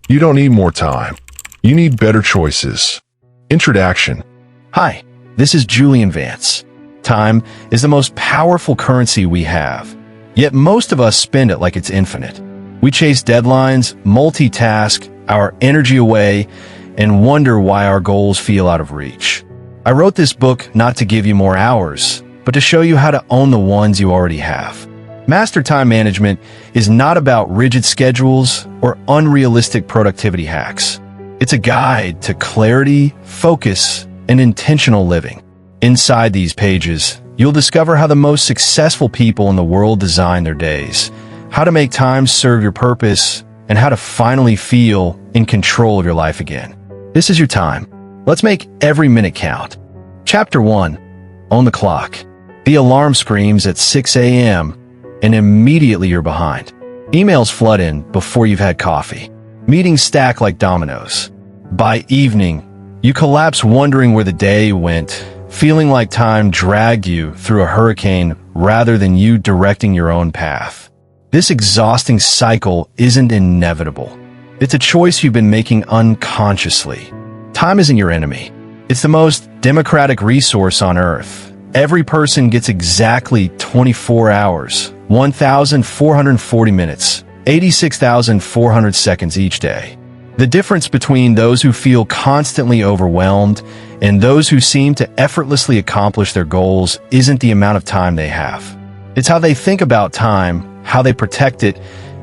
You don't need more time. You need better choices. Introduction. Hi, this is Julian Vance. Time is the most powerful currency we have, yet most of us spend it like it's infinite. We chase deadlines, multitask, our energy away, and wonder why our goals feel out of reach. I wrote this book not to give you more hours, but to show you how to own the ones you already have. Master time management is not about rigid schedules or unrealistic productivity hacks. It's a guide to clarity, focus, and intentional living. Inside these pages, you'll discover how the most successful people in the world design their days, how to make time serve your purpose, and how to finally feel in control of your life again. This is your time. Let's make every minute count. Chapter 1. Own the clock. The alarm screams at 6 a.m., and immediately you're behind. Emails flood in before you've had coffee. Meetings stack like dominoes. By evening, you collapse wondering where the day went, feeling like time dragged you through a hurricane rather than you directing your own path. This exhausting cycle isn't inevitable. It's a choice you've been making unconsciously. Time isn't your enemy. It's the most democratic resource on Earth. Every person gets exactly 24 hours, 1,440 minutes, 86,400 seconds each day. The difference between those who feel constantly overwhelmed and those who seem to effortlessly accomplish their goals isn't the amount of time they have. It's how they think about time, how they protect it,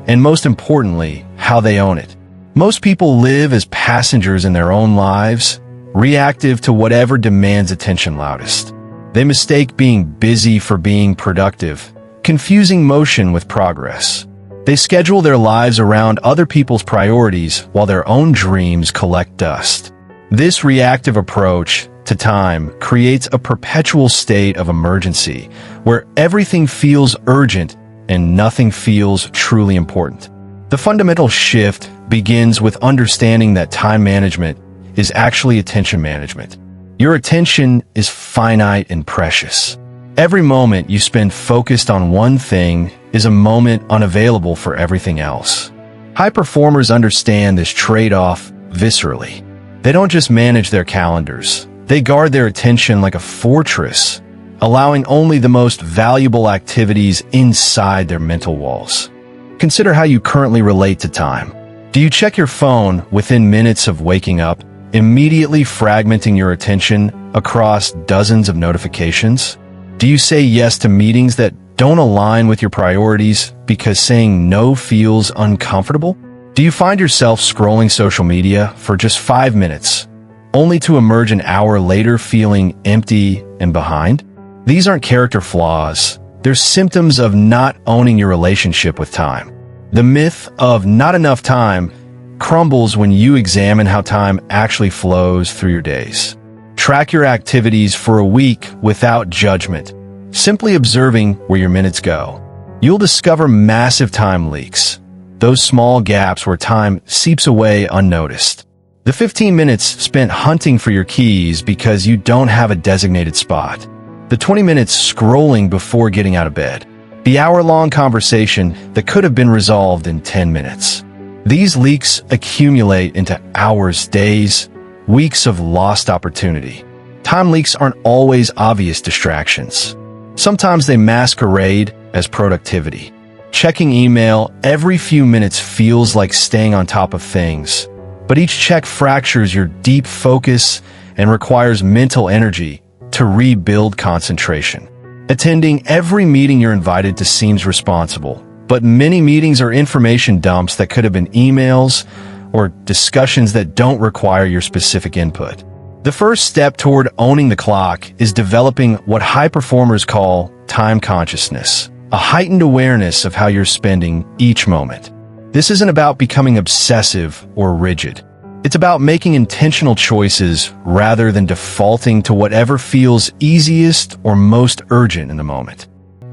and most importantly, how they own it. Most people live as passengers in their own lives, reactive to whatever demands attention loudest. They mistake being busy for being productive, confusing motion with progress. They schedule their lives around other people's priorities while their own dreams collect dust. This reactive approach to time creates a perpetual state of emergency where everything feels urgent and nothing feels truly important. The fundamental shift begins with understanding that time management is actually attention management. Your attention is finite and precious. Every moment you spend focused on one thing is a moment unavailable for everything else. High performers understand this trade-off viscerally. They don't just manage their calendars. They guard their attention like a fortress, allowing only the most valuable activities inside their mental walls. Consider how you currently relate to time. Do you check your phone within minutes of waking up, immediately fragmenting your attention across dozens of notifications? Do you say yes to meetings that don't align with your priorities because saying no feels uncomfortable? Do you find yourself scrolling social media for just 5 minutes, only to emerge an hour later feeling empty and behind? These aren't character flaws. They're symptoms of not owning your relationship with time. The myth of not enough time crumbles when you examine how time actually flows through your days. Track your activities for a week without judgment, simply observing where your minutes go. You'll discover massive time leaks, those small gaps where time seeps away unnoticed. The 15 minutes spent hunting for your keys because you don't have a designated spot. The 20 minutes scrolling before getting out of bed. The hour-long conversation that could have been resolved in 10 minutes. These leaks accumulate into hours, days, weeks of lost opportunity. Time leaks aren't always obvious distractions. Sometimes they masquerade as productivity. Checking email every few minutes feels like staying on top of things, but each check fractures your deep focus and requires mental energy to rebuild concentration. Attending every meeting you're invited to seems responsible, but many meetings are information dumps that could have been emails or discussions that don't require your specific input. The first step toward owning the clock is developing what high performers call time consciousness, a heightened awareness of how you're spending each moment. This isn't about becoming obsessive or rigid. It's about making intentional choices rather than defaulting to whatever feels easiest or most urgent in the moment.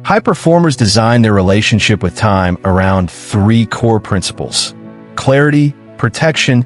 High performers design their relationship with time around 3 core principles: clarity, protection,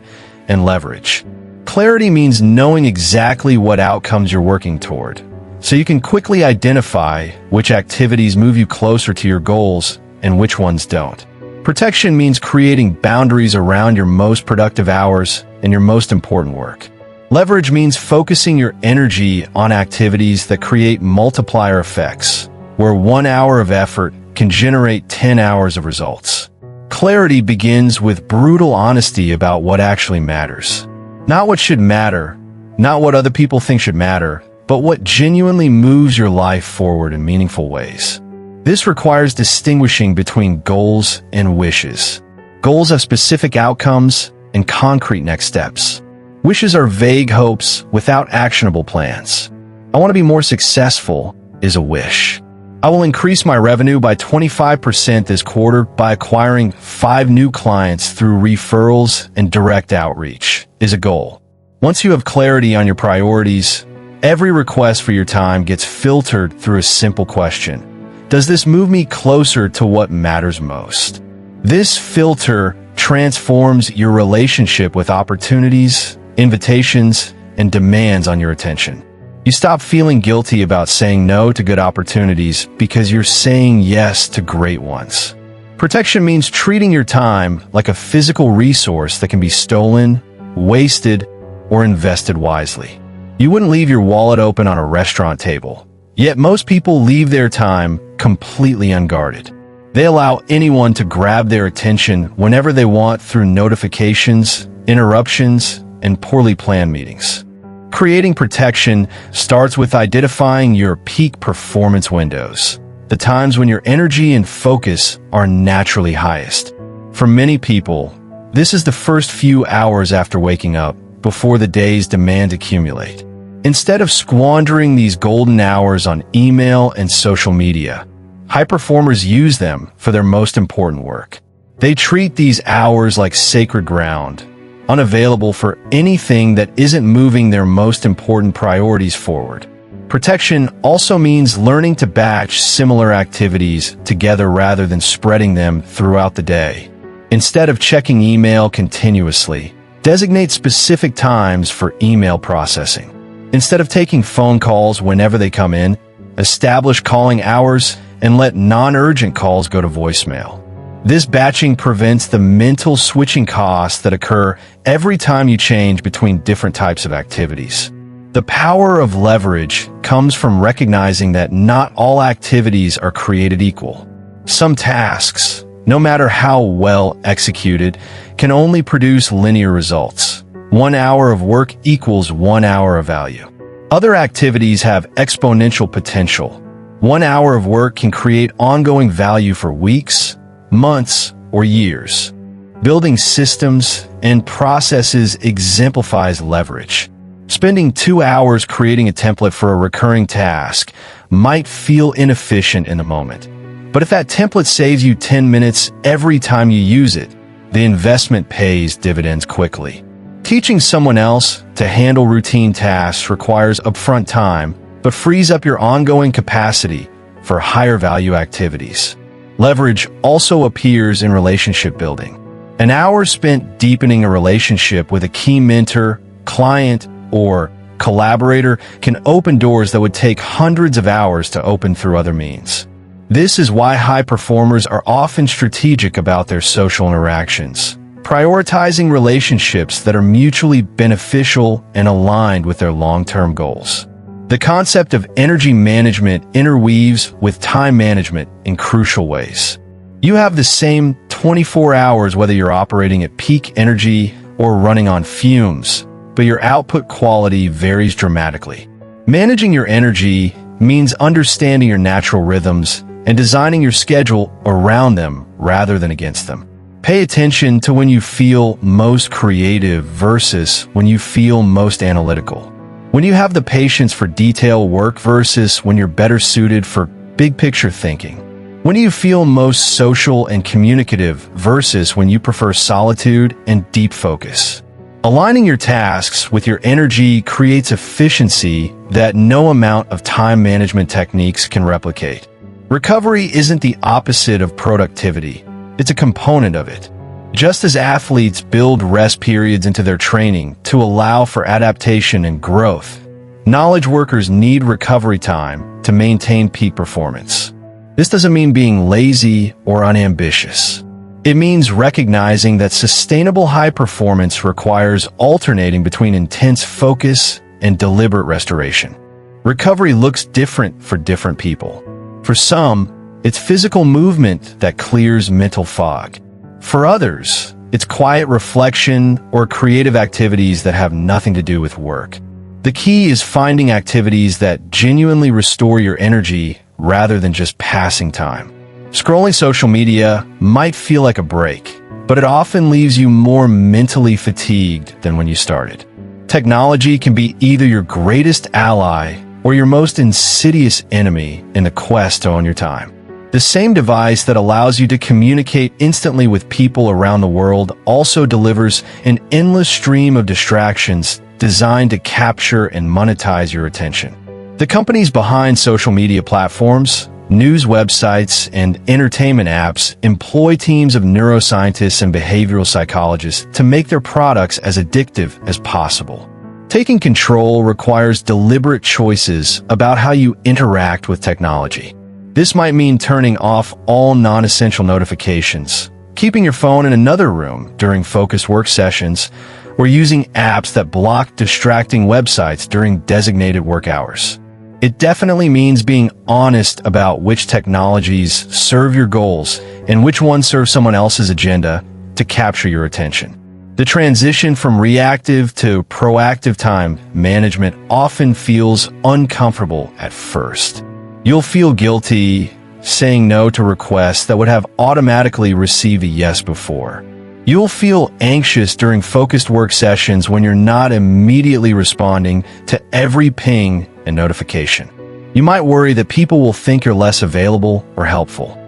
and leverage. Clarity means knowing exactly what outcomes you're working toward, so you can quickly identify which activities move you closer to your goals and which ones don't. Protection means creating boundaries around your most productive hours and your most important work. Leverage means focusing your energy on activities that create multiplier effects, where 1 hour of effort can generate 10 hours of results. Clarity begins with brutal honesty about what actually matters. Not what should matter, not what other people think should matter, but what genuinely moves your life forward in meaningful ways. This requires distinguishing between goals and wishes. Goals have specific outcomes and concrete next steps. Wishes are vague hopes without actionable plans. I want to be more successful is a wish. I will increase my revenue by 25% this quarter by acquiring 5 new clients through referrals and direct outreach is a goal. Once you have clarity on your priorities, every request for your time gets filtered through a simple question. Does this move me closer to what matters most? This filter transforms your relationship with opportunities, invitations, and demands on your attention. You stop feeling guilty about saying no to good opportunities because you're saying yes to great ones. Protection means treating your time like a physical resource that can be stolen, wasted, or invested wisely. You wouldn't leave your wallet open on a restaurant table, yet most people leave their time completely unguarded. They allow anyone to grab their attention whenever they want through notifications, interruptions, and poorly planned meetings. Creating protection starts with identifying your peak performance windows, the times when your energy and focus are naturally highest. For many people, this is the first few hours after waking up, before the day's demands accumulate. Instead of squandering these golden hours on email and social media, high performers use them for their most important work. They treat these hours like sacred ground, unavailable for anything that isn't moving their most important priorities forward. Protection also means learning to batch similar activities together rather than spreading them throughout the day. Instead of checking email continuously, designate specific times for email processing. Instead of taking phone calls whenever they come in, establish calling hours and let non-urgent calls go to voicemail. This batching prevents the mental switching costs that occur every time you change between different types of activities. The power of leverage comes from recognizing that not all activities are created equal. Some tasks, no matter how well executed, can only produce linear results. 1 hour of work equals 1 hour of value. Other activities have exponential potential. 1 hour of work can create ongoing value for weeks, months, or years. Building systems and processes exemplifies leverage. Spending 2 hours creating a template for a recurring task might feel inefficient in the moment. But if that template saves you 10 minutes every time you use it, the investment pays dividends quickly. Teaching someone else to handle routine tasks requires upfront time, but frees up your ongoing capacity for higher value activities. Leverage also appears in relationship building. An hour spent deepening a relationship with a key mentor, client, or collaborator can open doors that would take hundreds of hours to open through other means. This is why high performers are often strategic about their social interactions, prioritizing relationships that are mutually beneficial and aligned with their long-term goals. The concept of energy management interweaves with time management in crucial ways. You have the same 24 hours whether you're operating at peak energy or running on fumes, but your output quality varies dramatically. Managing your energy means understanding your natural rhythms and designing your schedule around them rather than against them. Pay attention to when you feel most creative versus when you feel most analytical. When you have the patience for detail work versus when you're better suited for big picture thinking. When do you feel most social and communicative versus when you prefer solitude and deep focus? Aligning your tasks with your energy creates efficiency that no amount of time management techniques can replicate. Recovery isn't the opposite of productivity. It's a component of it. Just as athletes build rest periods into their training to allow for adaptation and growth, knowledge workers need recovery time to maintain peak performance. This doesn't mean being lazy or unambitious. It means recognizing that sustainable high performance requires alternating between intense focus and deliberate restoration. Recovery looks different for different people. For some, it's physical movement that clears mental fog. For others, it's quiet reflection or creative activities that have nothing to do with work. The key is finding activities that genuinely restore your energy rather than just passing time. Scrolling social media might feel like a break, but it often leaves you more mentally fatigued than when you started. Technology can be either your greatest ally or your most insidious enemy in the quest to own your time. The same device that allows you to communicate instantly with people around the world also delivers an endless stream of distractions designed to capture and monetize your attention. The companies behind social media platforms, news websites, and entertainment apps employ teams of neuroscientists and behavioral psychologists to make their products as addictive as possible. Taking control requires deliberate choices about how you interact with technology. This might mean turning off all non-essential notifications, keeping your phone in another room during focused work sessions, or using apps that block distracting websites during designated work hours. It definitely means being honest about which technologies serve your goals and which ones serve someone else's agenda to capture your attention. The transition from reactive to proactive time management often feels uncomfortable at first. You'll feel guilty saying no to requests that would have automatically received a yes before. You'll feel anxious during focused work sessions when you're not immediately responding to every ping and notification. You might worry that people will think you're less available or helpful.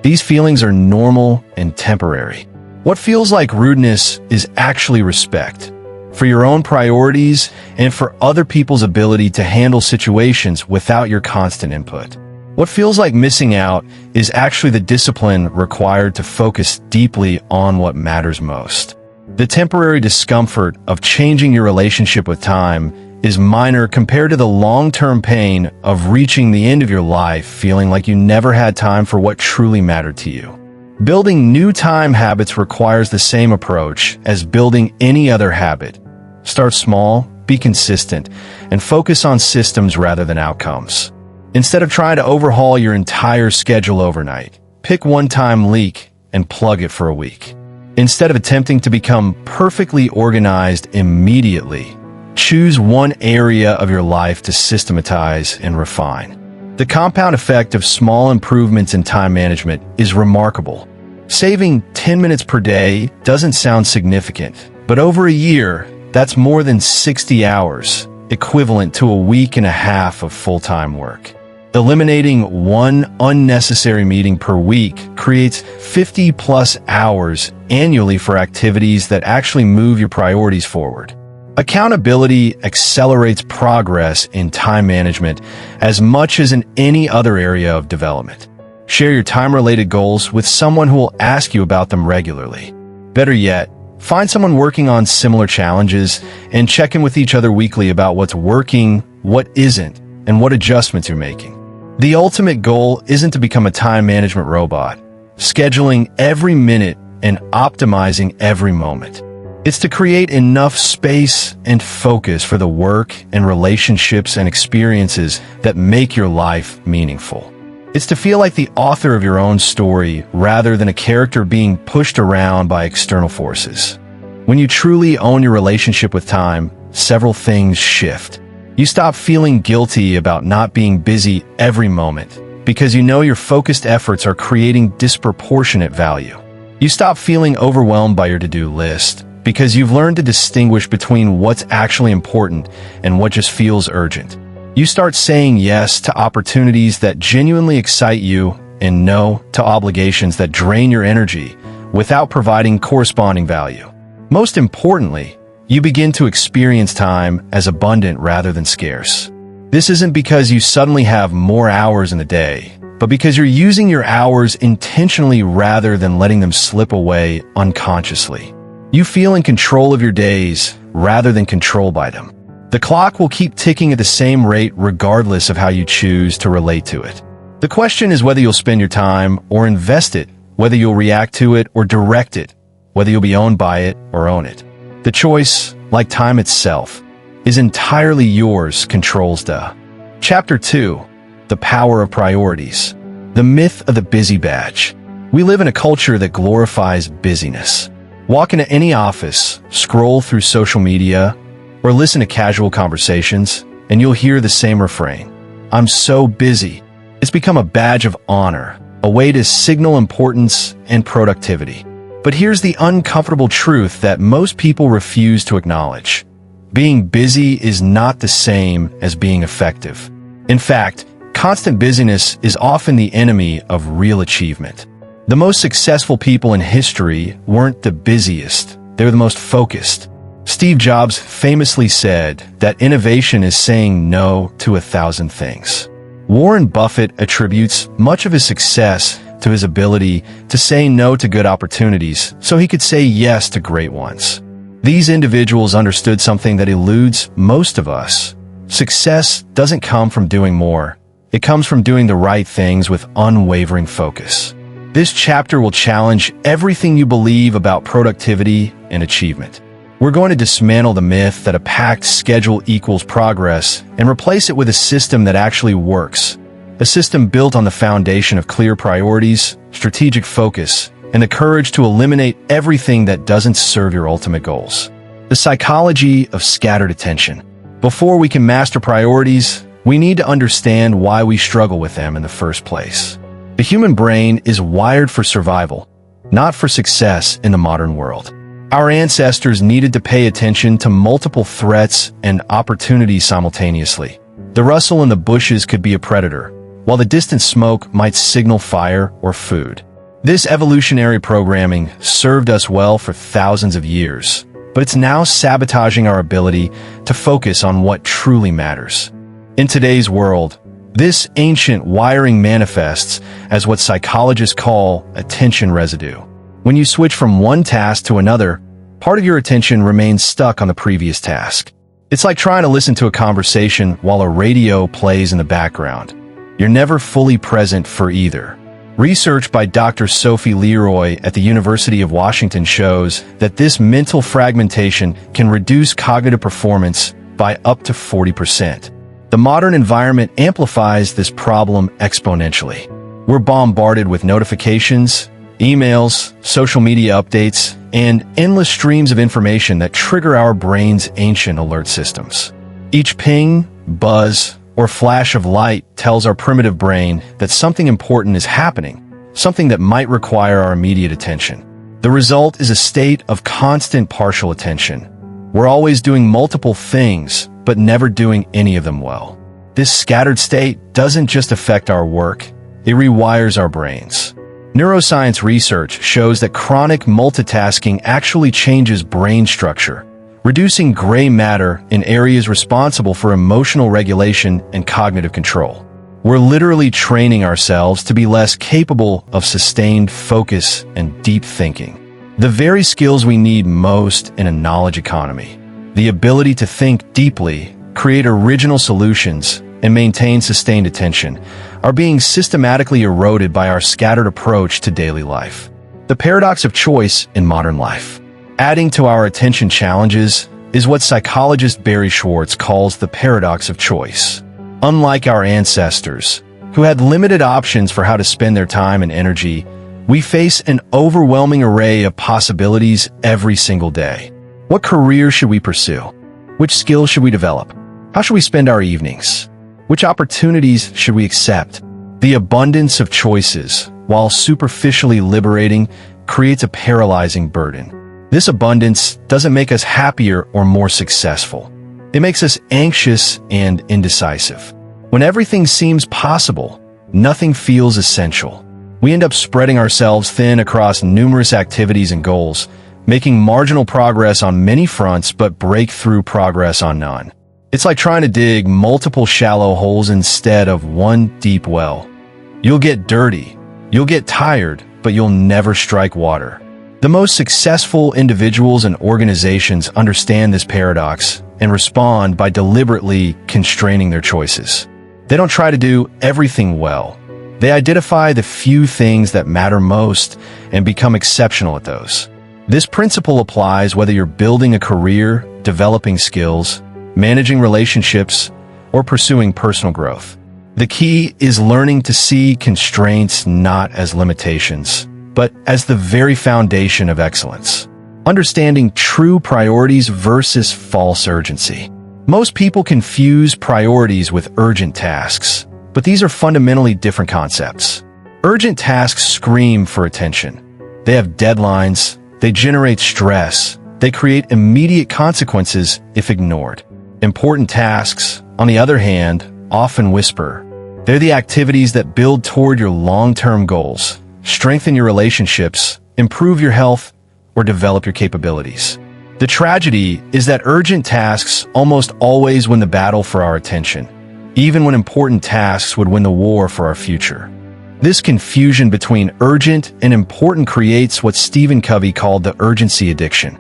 These feelings are normal and temporary. What feels like rudeness is actually respect for your own priorities and for other people's ability to handle situations without your constant input. What feels like missing out is actually the discipline required to focus deeply on what matters most. The temporary discomfort of changing your relationship with time is minor compared to the long-term pain of reaching the end of your life feeling like you never had time for what truly mattered to you. Building new time habits requires the same approach as building any other habit. Start small, be consistent, and focus on systems rather than outcomes. Instead of trying to overhaul your entire schedule overnight, pick one time leak and plug it for a week. Instead of attempting to become perfectly organized immediately, choose one area of your life to systematize and refine. The compound effect of small improvements in time management is remarkable. Saving 10 minutes per day doesn't sound significant, but over a year, that's more than 60 hours, equivalent to a week and a half of full-time work. Eliminating one unnecessary meeting per week creates 50+ hours annually for activities that actually move your priorities forward. Accountability accelerates progress in time management as much as in any other area of development. Share your time-related goals with someone who will ask you about them regularly. Better yet, find someone working on similar challenges and check in with each other weekly about what's working, what isn't, and what adjustments you're making. The ultimate goal isn't to become a time management robot, scheduling every minute and optimizing every moment. It's to create enough space and focus for the work and relationships and experiences that make your life meaningful. It's to feel like the author of your own story rather than a character being pushed around by external forces. When you truly own your relationship with time, several things shift. You stop feeling guilty about not being busy every moment because you know your focused efforts are creating disproportionate value. You stop feeling overwhelmed by your to-do list because you've learned to distinguish between what's actually important and what just feels urgent. You start saying yes to opportunities that genuinely excite you and no to obligations that drain your energy without providing corresponding value. Most importantly, you begin to experience time as abundant rather than scarce. This isn't because you suddenly have more hours in the day, but because you're using your hours intentionally rather than letting them slip away unconsciously. You feel in control of your days rather than controlled by them. The clock will keep ticking at the same rate regardless of how you choose to relate to it. The question is whether you'll spend your time or invest it whether you'll react to it or direct it, whether you'll be owned by it or own it. The choice, like time itself, is entirely yours. Controls the. Chapter 2. The Power of Priorities. The Myth of the Busy Badge. We live in a culture that glorifies busyness. Walk into any office, scroll through social media, or listen to casual conversations, and you'll hear the same refrain. I'm so busy. It's become a badge of honor, a way to signal importance and productivity. But here's the uncomfortable truth that most people refuse to acknowledge. Being busy is not the same as being effective. In fact, constant busyness is often the enemy of real achievement. The most successful people in history weren't the busiest, they were the most focused. Steve Jobs famously said that innovation is saying no to 1,000 things. Warren Buffett attributes much of his success to his ability to say no to good opportunities so he could say yes to great ones. These individuals understood something that eludes most of us. Success doesn't come from doing more. It comes from doing the right things with unwavering focus. This chapter will challenge everything you believe about productivity and achievement. We're going to dismantle the myth that a packed schedule equals progress and replace it with a system that actually works. A system built on the foundation of clear priorities, strategic focus, and the courage to eliminate everything that doesn't serve your ultimate goals. The psychology of scattered attention. Before we can master priorities, we need to understand why we struggle with them in the first place. The human brain is wired for survival, not for success in the modern world. Our ancestors needed to pay attention to multiple threats and opportunities simultaneously. The rustle in the bushes could be a predator, while the distant smoke might signal fire or food. This evolutionary programming served us well for thousands of years, but it's now sabotaging our ability to focus on what truly matters. In today's world, this ancient wiring manifests as what psychologists call attention residue. When you switch from one task to another, part of your attention remains stuck on the previous task. It's like trying to listen to a conversation while a radio plays in the background. You're never fully present for either. Research by Dr. Sophie Leroy at the University of Washington shows that this mental fragmentation can reduce cognitive performance by up to 40%. The modern environment amplifies this problem exponentially. We're bombarded with notifications, emails, social media updates, and endless streams of information that trigger our brain's ancient alert systems. Each ping, buzz, or flash of light tells our primitive brain that something important is happening, something that might require our immediate attention. The result is a state of constant partial attention. We're always doing multiple things, but never doing any of them well. This scattered state doesn't just affect our work, it rewires our brains. Neuroscience research shows that chronic multitasking actually changes brain structure, reducing gray matter in areas responsible for emotional regulation and cognitive control. We're literally training ourselves to be less capable of sustained focus and deep thinking. The very skills we need most in a knowledge economy. The ability to think deeply, create original solutions, and maintain sustained attention are being systematically eroded by our scattered approach to daily life. The paradox of choice in modern life. Adding to our attention challenges is what psychologist Barry Schwartz calls the paradox of choice. Unlike our ancestors, who had limited options for how to spend their time and energy, we face an overwhelming array of possibilities every single day. What career should we pursue? Which skills should we develop? How should we spend our evenings? Which opportunities should we accept? The abundance of choices, while superficially liberating, creates a paralyzing burden. This abundance doesn't make us happier or more successful. It makes us anxious and indecisive. When everything seems possible, nothing feels essential. We end up spreading ourselves thin across numerous activities and goals, making marginal progress on many fronts but breakthrough progress on none. It's like trying to dig multiple shallow holes instead of one deep well. You'll get dirty, you'll get tired, but you'll never strike water. The most successful individuals and organizations understand this paradox and respond by deliberately constraining their choices. They don't try to do everything well. They identify the few things that matter most and become exceptional at those. This principle applies whether you're building a career, developing skills, managing relationships, or pursuing personal growth. The key is learning to see constraints not as limitations, but as the very foundation of excellence. Understanding true priorities versus false urgency. Most people confuse priorities with urgent tasks, but these are fundamentally different concepts. Urgent tasks scream for attention. They have deadlines, they generate stress, they create immediate consequences if ignored. Important tasks, on the other hand, often whisper. They're the activities that build toward your long-term goals, strengthen your relationships, improve your health, or develop your capabilities. The tragedy is that urgent tasks almost always win the battle for our attention, even when important tasks would win the war for our future. This confusion between urgent and important creates what Stephen Covey called the urgency addiction.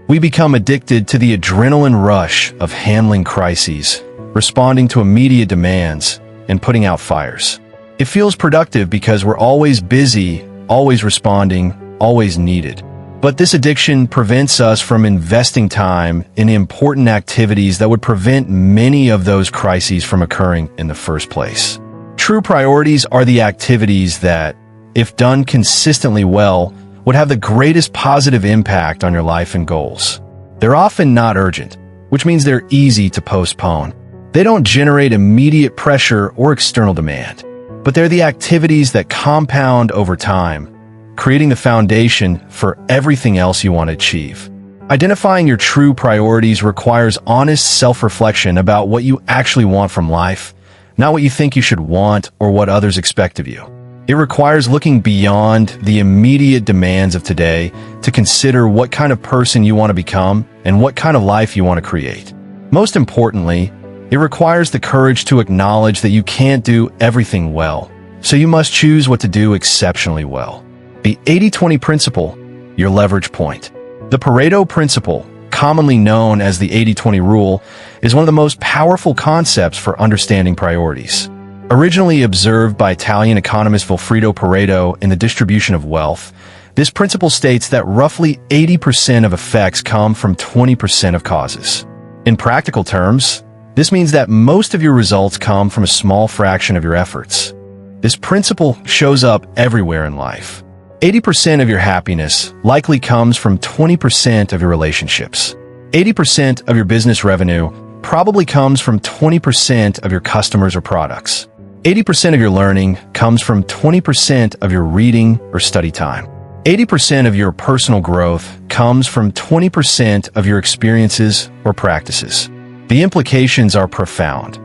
We become addicted to the adrenaline rush of handling crises, responding to immediate demands, and putting out fires. It feels productive because we're always busy, always responding, always needed. But this addiction prevents us from investing time in important activities that would prevent many of those crises from occurring in the first place. True priorities are the activities that, if done consistently well, would have the greatest positive impact on your life and goals. They're often not urgent, which means they're easy to postpone. They don't generate immediate pressure or external demand, but they're the activities that compound over time, creating the foundation for everything else you want to achieve. Identifying your true priorities requires honest self-reflection about what you actually want from life, not what you think you should want or what others expect of you. It requires looking beyond the immediate demands of today to consider what kind of person you want to become and what kind of life you want to create. Most importantly, it requires the courage to acknowledge that you can't do everything well, so you must choose what to do exceptionally well. The 80-20 principle, your leverage point. The Pareto principle, commonly known as the 80-20 rule, is one of the most powerful concepts for understanding priorities. Originally observed by Italian economist Vilfredo Pareto in The Distribution of Wealth, this principle states that roughly 80% of effects come from 20% of causes. In practical terms, this means that most of your results come from a small fraction of your efforts. This principle shows up everywhere in life. 80% of your happiness likely comes from 20% of your relationships. 80% of your business revenue probably comes from 20% of your customers or products. 80% of your learning comes from 20% of your reading or study time. 80% of your personal growth comes from 20% of your experiences or practices. The implications are profound.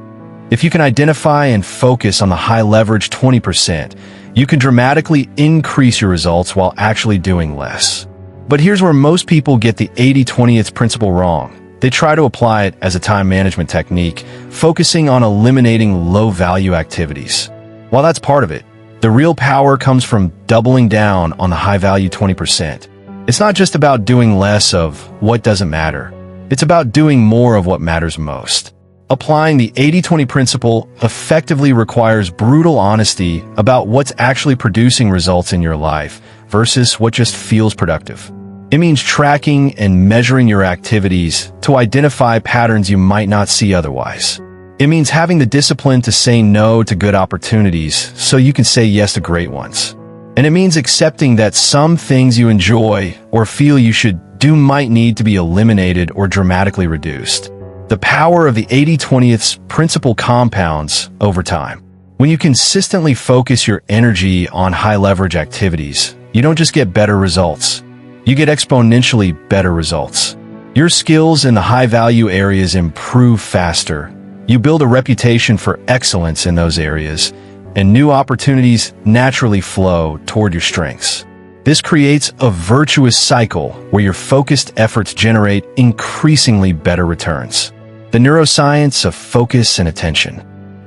If you can identify and focus on the high-leverage 20%, you can dramatically increase your results while actually doing less. But here's where most people get the 80-20th principle wrong. They try to apply it as a time management technique, focusing on eliminating low-value activities. While that's part of it, the real power comes from doubling down on the high-value 20%. It's not just about doing less of what doesn't matter. It's about doing more of what matters most. Applying the 80-20 principle effectively requires brutal honesty about what's actually producing results in your life versus what just feels productive. It means tracking and measuring your activities to identify patterns you might not see otherwise. It means having the discipline to say no to good opportunities so you can say yes to great ones. And it means accepting that some things you enjoy or feel you should do might need to be eliminated or dramatically reduced. The power of the 80-20th principle compounds over time. When you consistently focus your energy on high-leverage activities, you don't just get better results. You get exponentially better results. Your skills in the high-value areas improve faster. You build a reputation for excellence in those areas, and new opportunities naturally flow toward your strengths. This creates a virtuous cycle where your focused efforts generate increasingly better returns. The neuroscience of focus and attention.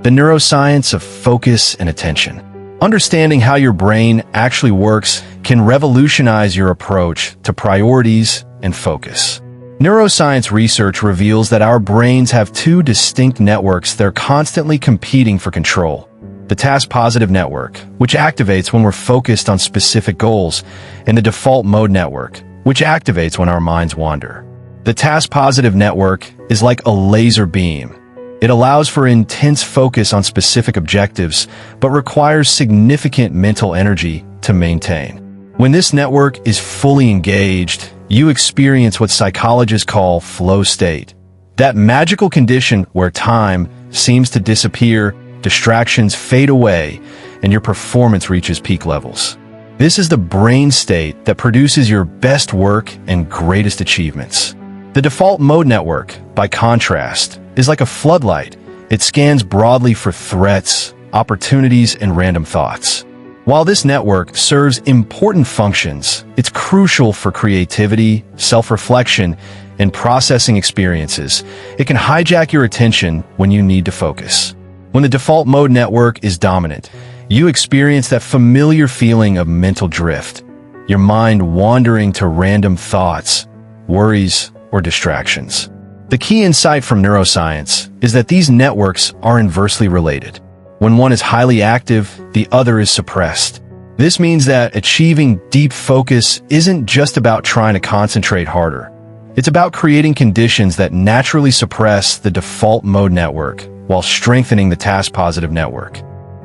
The neuroscience of focus and attention. Understanding how your brain actually works can revolutionize your approach to priorities and focus. Neuroscience research reveals that our brains have two distinct networks that are constantly competing for control. the task-positive network, which activates when we're focused on specific goals, and the default mode network, which activates when our minds wander. The task-positive network is like a laser beam. It allows for intense focus on specific objectives, but requires significant mental energy to maintain. When this network is fully engaged, you experience what psychologists call flow state. That magical condition where time seems to disappear, distractions fade away, and your performance reaches peak levels. This is the brain state that produces your best work and greatest achievements. The default mode network, by contrast, is like a floodlight. It scans broadly for threats, opportunities, and random thoughts. While this network serves important functions, it's crucial for creativity, self-reflection, and processing experiences. It can hijack your attention when you need to focus. When the default mode network is dominant, you experience that familiar feeling of mental drift, your mind wandering to random thoughts, worries, or distractions. The key insight from neuroscience is that these networks are inversely related. When one is highly active, the other is suppressed. This means that achieving deep focus isn't just about trying to concentrate harder. It's about creating conditions that naturally suppress the default mode network while strengthening the task-positive network.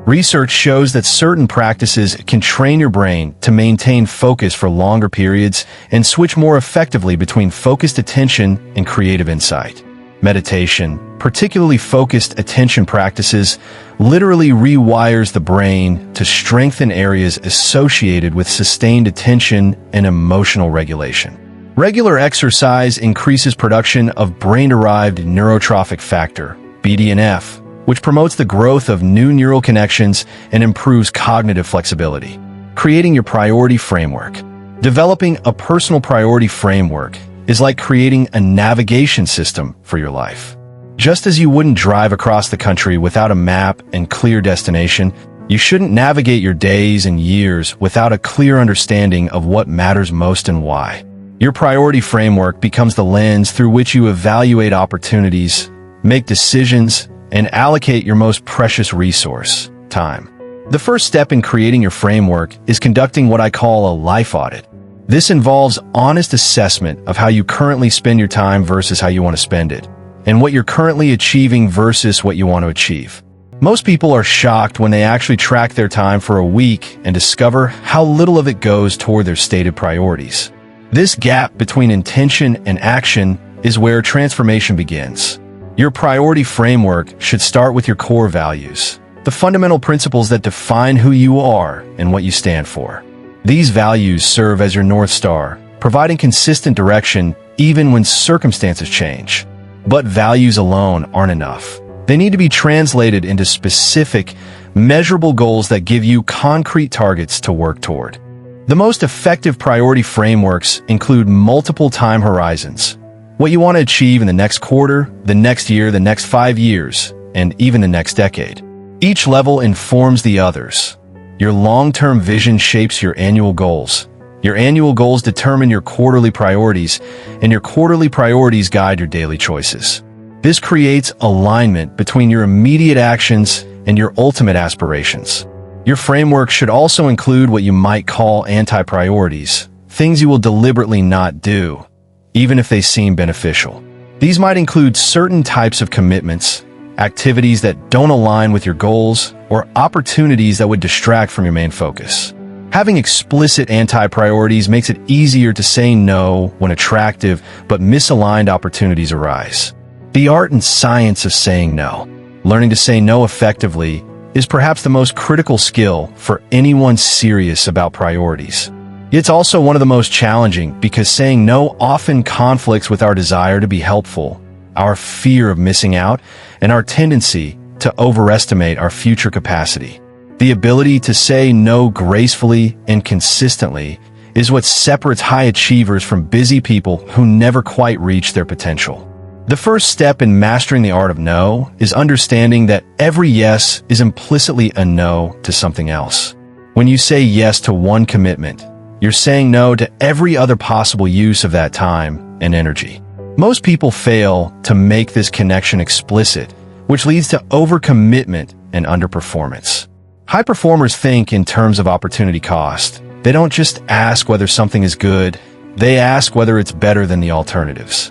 Research shows that certain practices can train your brain to maintain focus for longer periods and switch more effectively between focused attention and creative insight. Meditation, particularly focused attention practices, literally rewires the brain to strengthen areas associated with sustained attention and emotional regulation. Regular exercise increases production of brain-derived neurotrophic factor, BDNF, which promotes the growth of new neural connections and improves cognitive flexibility. Creating your priority framework. Developing a personal priority framework is like creating a navigation system for your life. Just as you wouldn't drive across the country without a map and clear destination, you shouldn't navigate your days and years without a clear understanding of what matters most and why. Your priority framework becomes the lens through which you evaluate opportunities, make decisions, and allocate your most precious resource, time. The first step in creating your framework is conducting what I call a life audit. This involves honest assessment of how you currently spend your time versus how you want to spend it, and what you're currently achieving versus what you want to achieve. Most people are shocked when they actually track their time for a week and discover how little of it goes toward their stated priorities. This gap between intention and action is where transformation begins. Your priority framework should start with your core values, the fundamental principles that define who you are and what you stand for. These values serve as your North Star, providing consistent direction even when circumstances change. But values alone aren't enough. They need to be translated into specific, measurable goals that give you concrete targets to work toward. The most effective priority frameworks include multiple time horizons. What you want to achieve in the next quarter, the next year, the next 5 years, and even the next decade. Each level informs the others. Your long-term vision shapes your annual goals. Your annual goals determine your quarterly priorities, and your quarterly priorities guide your daily choices. This creates alignment between your immediate actions and your ultimate aspirations. Your framework should also include what you might call anti-priorities, things you will deliberately not do, even if they seem beneficial. These might include certain types of commitments, activities that don't align with your goals, or opportunities that would distract from your main focus. Having explicit anti-priorities makes it easier to say no when attractive but misaligned opportunities arise. The art and science of saying no. Learning to say no effectively is perhaps the most critical skill for anyone serious about priorities. It's also one of the most challenging because saying no often conflicts with our desire to be helpful, our fear of missing out, and our tendency to overestimate our future capacity. The ability to say no gracefully and consistently is what separates high achievers from busy people who never quite reach their potential. The first step in mastering the art of no is understanding that every yes is implicitly a no to something else. When you say yes to one commitment, you're saying no to every other possible use of that time and energy. Most people fail to make this connection explicit, which leads to overcommitment and underperformance. High performers think in terms of opportunity cost. They don't just ask whether something is good, they ask whether it's better than the alternatives.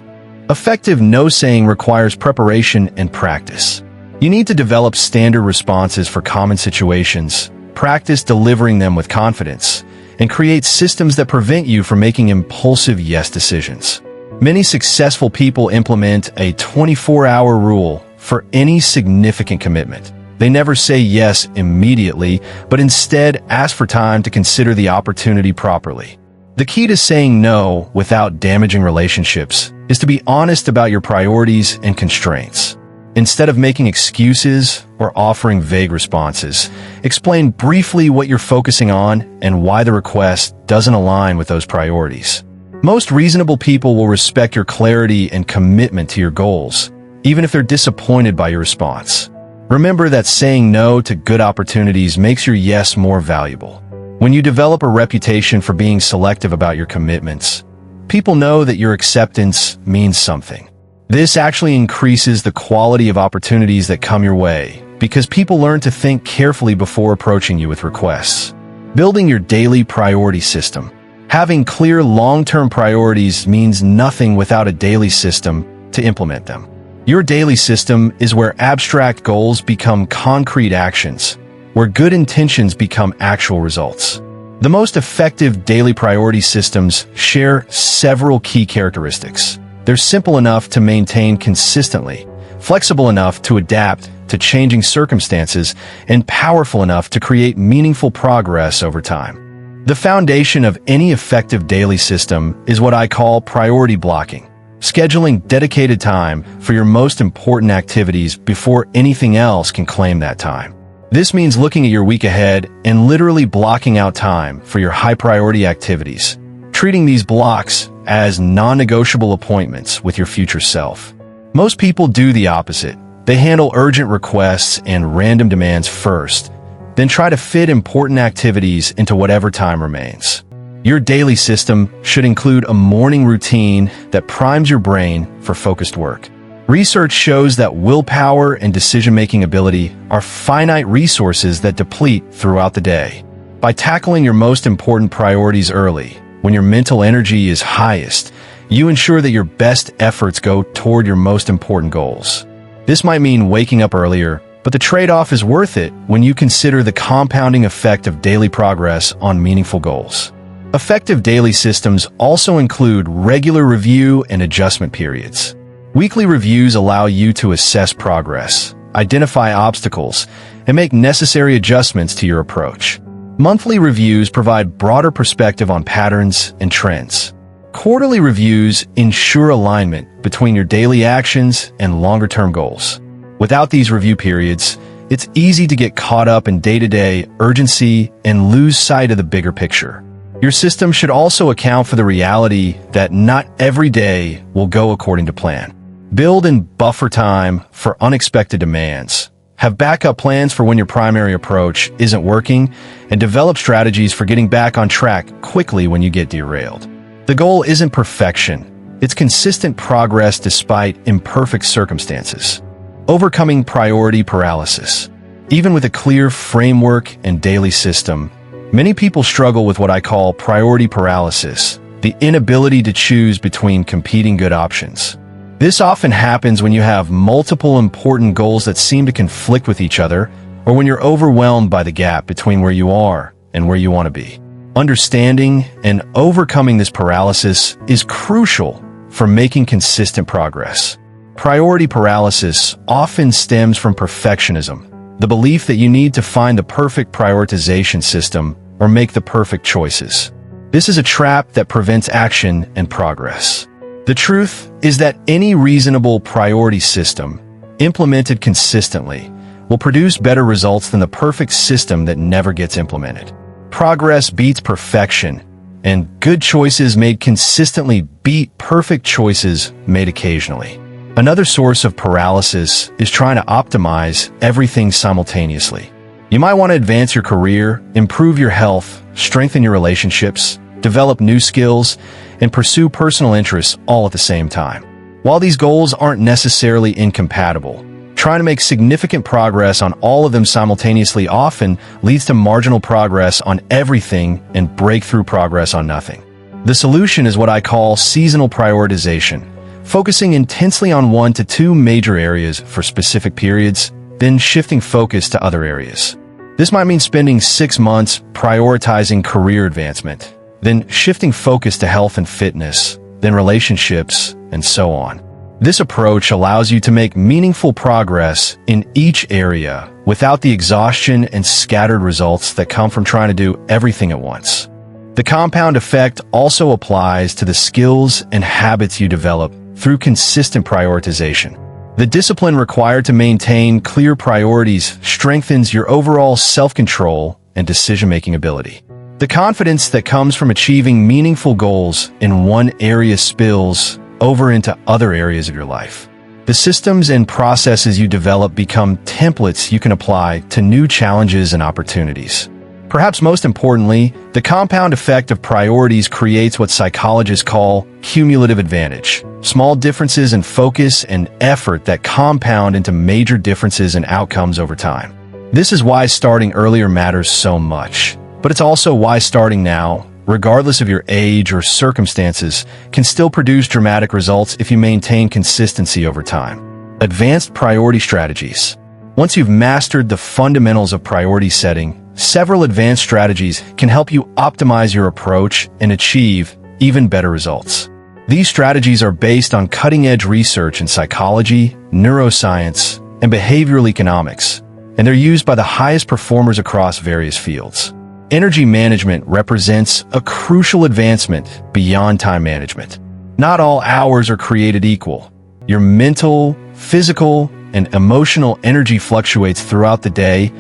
Effective no-saying requires preparation and practice. You need to develop standard responses for common situations, practice delivering them with confidence, and create systems that prevent you from making impulsive yes decisions. Many successful people implement a 24-hour rule for any significant commitment. They never say yes immediately, but instead ask for time to consider the opportunity properly. The key to saying no without damaging relationships is to be honest about your priorities and constraints. Instead of making excuses or offering vague responses, explain briefly what you're focusing on and why the request doesn't align with those priorities. Most reasonable people will respect your clarity and commitment to your goals, even if they're disappointed by your response. Remember that saying no to good opportunities makes your yes more valuable. When you develop a reputation for being selective about your commitments, people know that your acceptance means something. This actually increases the quality of opportunities that come your way, because people learn to think carefully before approaching you with requests. Building your daily priority system. Having clear long-term priorities means nothing without a daily system to implement them. Your daily system is where abstract goals become concrete actions, where good intentions become actual results. The most effective daily priority systems share several key characteristics. They're simple enough to maintain consistently, flexible enough to adapt to changing circumstances, and powerful enough to create meaningful progress over time. The foundation of any effective daily system is what I call priority blocking, scheduling dedicated time for your most important activities before anything else can claim that time. This means looking at your week ahead and literally blocking out time for your high-priority activities, treating these blocks as non-negotiable appointments with your future self. Most people do the opposite. They handle urgent requests and random demands first, then try to fit important activities into whatever time remains. Your daily system should include a morning routine that primes your brain for focused work. Research shows that willpower and decision-making ability are finite resources that deplete throughout the day. By tackling your most important priorities early, when your mental energy is highest, you ensure that your best efforts go toward your most important goals. This might mean waking up earlier, but the trade-off is worth it when you consider the compounding effect of daily progress on meaningful goals. Effective daily systems also include regular review and adjustment periods. Weekly reviews allow you to assess progress, identify obstacles, and make necessary adjustments to your approach. Monthly reviews provide broader perspective on patterns and trends. Quarterly reviews ensure alignment between your daily actions and longer-term goals. Without these review periods, it's easy to get caught up in day-to-day urgency and lose sight of the bigger picture. Your system should also account for the reality that not every day will go according to plan. Build in buffer time for unexpected demands. Have backup plans for when your primary approach isn't working, and develop strategies for getting back on track quickly when you get derailed. The goal isn't perfection. It's consistent progress despite imperfect circumstances. Overcoming priority paralysis. Even with a clear framework and daily system, many people struggle with what I call priority paralysis, the inability to choose between competing good options. This often happens when you have multiple important goals that seem to conflict with each other, or when you're overwhelmed by the gap between where you are and where you want to be. Understanding and overcoming this paralysis is crucial for making consistent progress. Priority paralysis often stems from perfectionism, the belief that you need to find the perfect prioritization system or make the perfect choices. This is a trap that prevents action and progress. The truth is that any reasonable priority system, implemented consistently, will produce better results than the perfect system that never gets implemented. Progress beats perfection, and good choices made consistently beat perfect choices made occasionally. Another source of paralysis is trying to optimize everything simultaneously. You might want to advance your career, improve your health, strengthen your relationships, develop new skills, and pursue personal interests all at the same time. While these goals aren't necessarily incompatible, Trying to make significant progress on all of them simultaneously often leads to marginal progress on everything and breakthrough progress on nothing. The solution is what I call seasonal prioritization, focusing intensely on 1 to 2 major areas for specific periods, then shifting focus to other areas. This might mean spending 6 months prioritizing career advancement, then shifting focus to health and fitness, then relationships, and so on. This approach allows you to make meaningful progress in each area without the exhaustion and scattered results that come from trying to do everything at once. The compound effect also applies to the skills and habits you develop through consistent prioritization. The discipline required to maintain clear priorities strengthens your overall self-control and decision-making ability. The confidence that comes from achieving meaningful goals in one area spills over into other areas of your life. The systems and processes you develop become templates you can apply to new challenges and opportunities. Perhaps most importantly, the compound effect of priorities creates what psychologists call cumulative advantage, small differences in focus and effort that compound into major differences in outcomes over time. This is why starting earlier matters so much, but it's also why starting now, regardless of your age or circumstances, can still produce dramatic results if you maintain consistency over time. Advanced priority strategies. Once you've mastered the fundamentals of priority setting, several advanced strategies can help you optimize your approach and achieve even better results. These strategies are based on cutting-edge research in psychology, neuroscience, and behavioral economics, and they're used by the highest performers across various fields. Energy management represents a crucial advancement beyond time management. Not all hours are created equal. Your mental, physical, and emotional energy fluctuates throughout the day,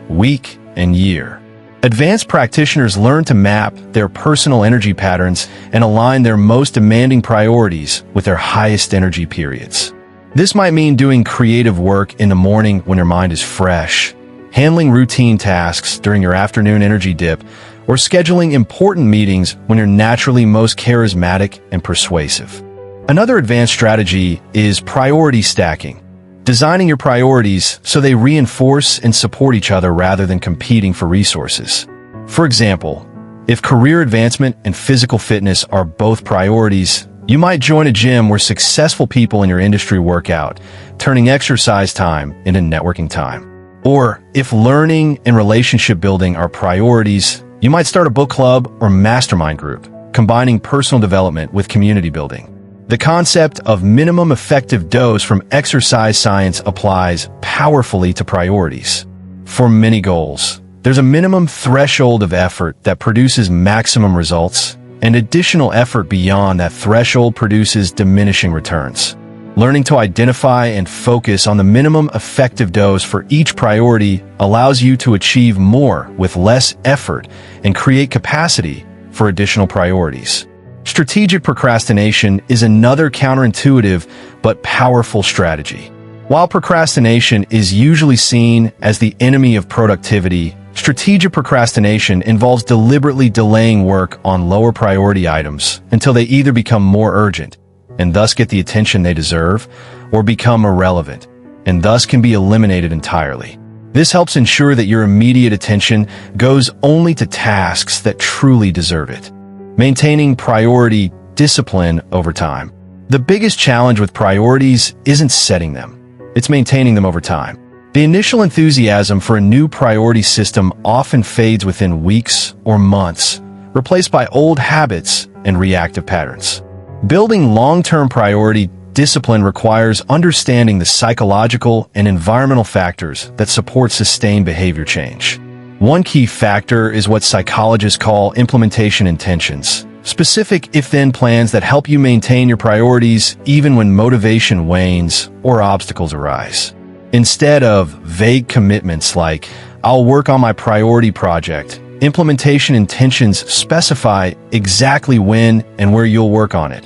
week, and year. Advanced practitioners learn to map their personal energy patterns and align their most demanding priorities with their highest energy periods. This might mean doing creative work in the morning when your mind is fresh, handling routine tasks during your afternoon energy dip, or scheduling important meetings when you're naturally most charismatic and persuasive. Another advanced strategy is priority stacking, designing your priorities so they reinforce and support each other rather than competing for resources. For example, if career advancement and physical fitness are both priorities, you might join a gym where successful people in your industry work out, turning exercise time into networking time. Or, if learning and relationship building are priorities, you might start a book club or mastermind group, combining personal development with community building. The concept of minimum effective dose from exercise science applies powerfully to priorities. For many goals, there's a minimum threshold of effort that produces maximum results, and additional effort beyond that threshold produces diminishing returns. Learning to identify and focus on the minimum effective dose for each priority allows you to achieve more with less effort and create capacity for additional priorities. Strategic procrastination is another counterintuitive but powerful strategy. While procrastination is usually seen as the enemy of productivity, strategic procrastination involves deliberately delaying work on lower priority items until they either become more urgent and thus get the attention they deserve, or become irrelevant, and thus can be eliminated entirely. This helps ensure that your immediate attention goes only to tasks that truly deserve it. Maintaining priority discipline over time. The biggest challenge with priorities isn't setting them, it's maintaining them over time. The initial enthusiasm for a new priority system often fades within weeks or months, replaced by old habits and reactive patterns. Building long-term priority discipline requires understanding the psychological and environmental factors that support sustained behavior change. One key factor is what psychologists call implementation intentions, specific if-then plans that help you maintain your priorities even when motivation wanes or obstacles arise. Instead of vague commitments like, "I'll work on my priority project," implementation intentions specify exactly when and where you'll work on it.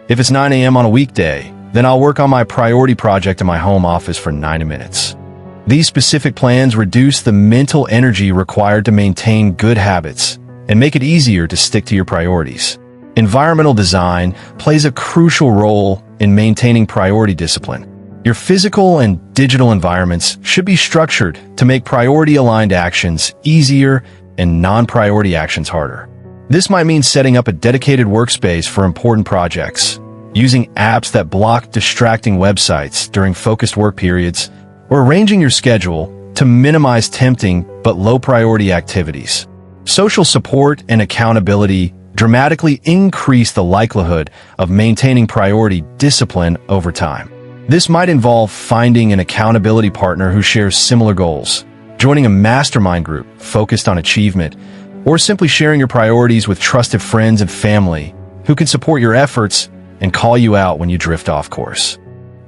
If it's 9 a.m. on a weekday, then I'll work on my priority project in my home office for 90 minutes. These specific plans reduce the mental energy required to maintain good habits and make it easier to stick to your priorities. Environmental design plays a crucial role in maintaining priority discipline. Your physical and digital environments should be structured to make priority-aligned actions easier and non-priority actions harder. This might mean setting up a dedicated workspace for important projects, using apps that block distracting websites during focused work periods, or arranging your schedule to minimize tempting but low-priority activities. Social support and accountability dramatically increase the likelihood of maintaining priority discipline over time. This might involve finding an accountability partner who shares similar goals, joining a mastermind group focused on achievement, or simply sharing your priorities with trusted friends and family who can support your efforts and call you out when you drift off course.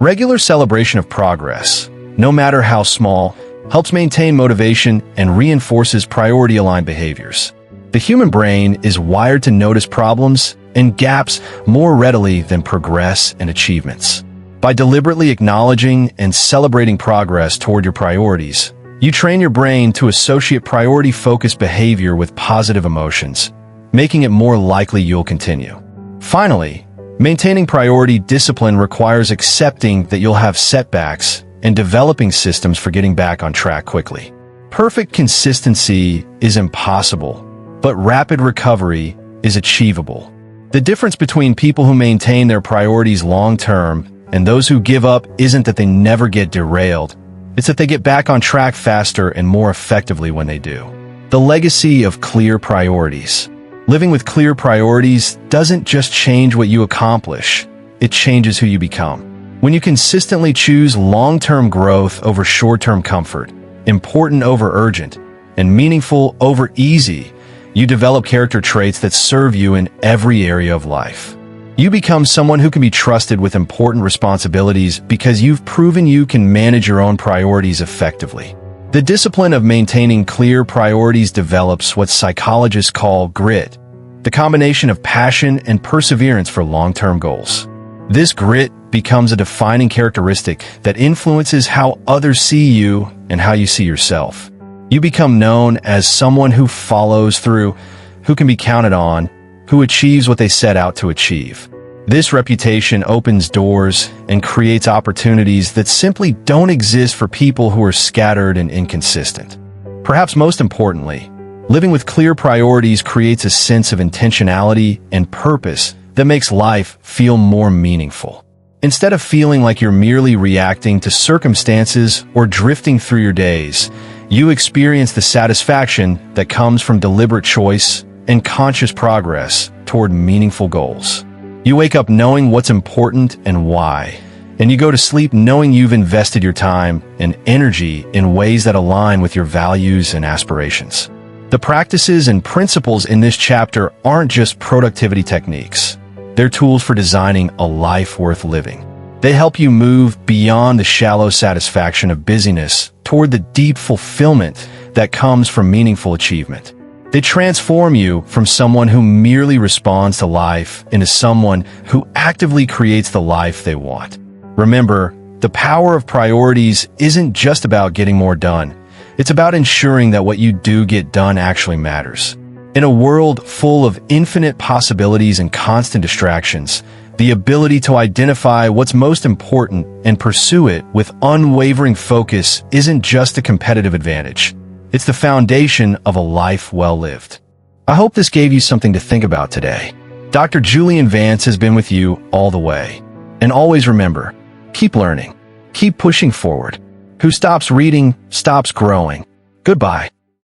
Regular celebration of progress, no matter how small, helps maintain motivation and reinforces priority-aligned behaviors. The human brain is wired to notice problems and gaps more readily than progress and achievements. By deliberately acknowledging and celebrating progress toward your priorities, you train your brain to associate priority-focused behavior with positive emotions, making it more likely you'll continue. Finally, maintaining priority discipline requires accepting that you'll have setbacks and developing systems for getting back on track quickly. Perfect consistency is impossible, but rapid recovery is achievable. The difference between people who maintain their priorities long-term and those who give up isn't that they never get derailed. It's that they get back on track faster and more effectively when they do. The legacy of clear priorities. Living with clear priorities doesn't just change what you accomplish, it changes who you become. When you consistently choose long-term growth over short-term comfort, important over urgent, and meaningful over easy, you develop character traits that serve you in every area of life. You become someone who can be trusted with important responsibilities because you've proven you can manage your own priorities effectively. The discipline of maintaining clear priorities develops what psychologists call grit, the combination of passion and perseverance for long-term goals. This grit becomes a defining characteristic that influences how others see you and how you see yourself. You become known as someone who follows through, who can be counted on, who achieves what they set out to achieve. This reputation opens doors and creates opportunities that simply don't exist for people who are scattered and inconsistent. Perhaps most importantly, living with clear priorities creates a sense of intentionality and purpose that makes life feel more meaningful. Instead of feeling like you're merely reacting to circumstances or drifting through your days, you experience the satisfaction that comes from deliberate choice and conscious progress toward meaningful goals. You wake up knowing what's important and why, and you go to sleep knowing you've invested your time and energy in ways that align with your values and aspirations. The practices and principles in this chapter aren't just productivity techniques. They're tools for designing a life worth living. They help you move beyond the shallow satisfaction of busyness toward the deep fulfillment that comes from meaningful achievement. They transform you from someone who merely responds to life into someone who actively creates the life they want. Remember, the power of priorities isn't just about getting more done. It's about ensuring that what you do get done actually matters. In a world full of infinite possibilities and constant distractions, the ability to identify what's most important and pursue it with unwavering focus isn't just a competitive advantage. It's the foundation of a life well lived. I hope this gave you something to think about today. Dr. Julian Vance has been with you all the way. And always remember, keep learning, keep pushing forward. Who stops reading, stops growing. Goodbye.